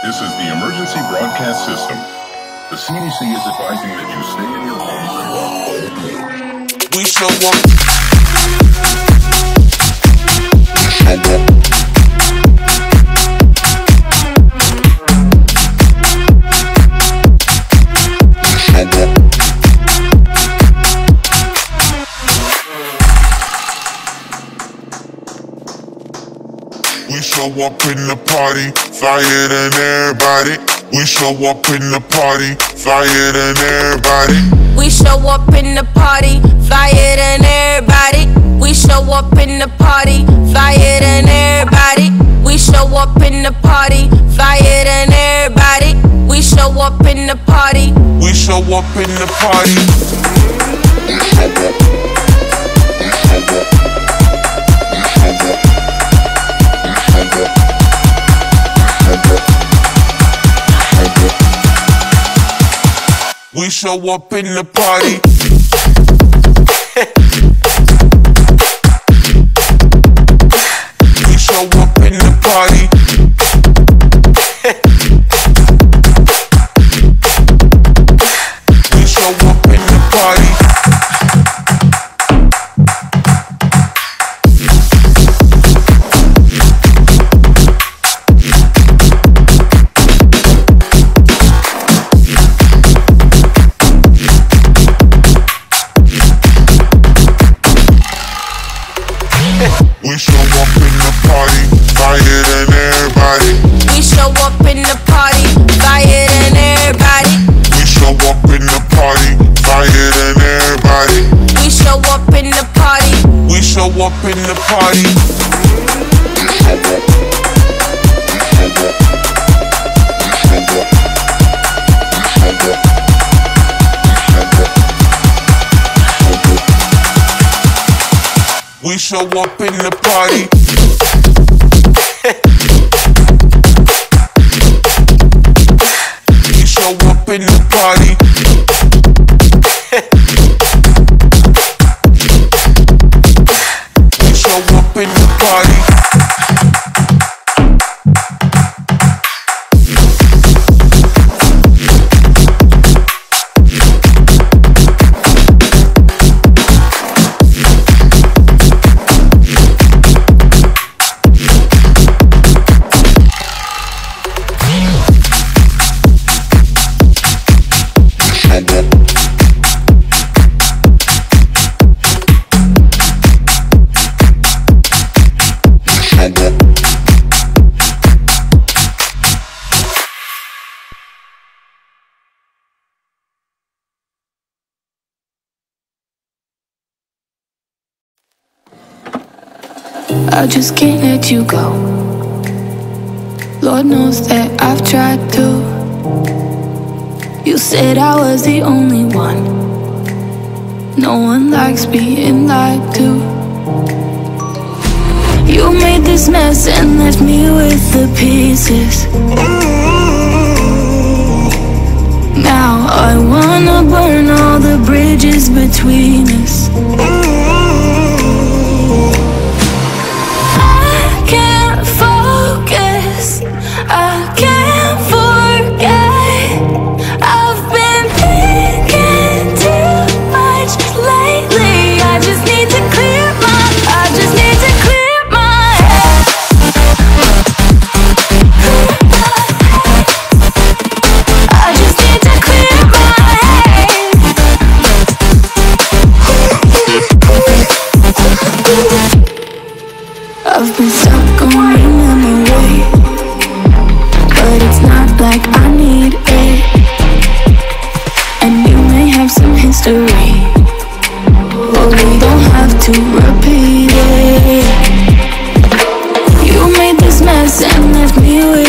This is the emergency broadcast system. The CDC is advising that you stay in your homes and walk home. We show up. We show up in the party, flyer than everybody. We show up in the party, flyer than everybody. We show up in the party, flyer than everybody. We show up in the party, flyer than everybody. We show up in the party, flyer than everybody. We show up in the party. We show up in the party. We show up in the party. We show up in the party. We show up in the party. We show up in the party, flyer than everybody. We show up in the party, flyer than everybody. We show up in the party, flyer than everybody. We show up in the party. We show up in the party. We show up in the party. We show up in the party. We show up in the party. I just can't let you go. Lord knows that I've tried to. You said I was the only one. No one likes being lied to. You made this mess and left me with the pieces. Now I wanna burn all the bridges between us. I can't forget. I've been thinking too much lately. I just need to clear my head. I just need to clear my head. I've been stuck on your memory, but it's not like I need it. And you may have some history, but we don't have to repeat it. You made this mess and left me with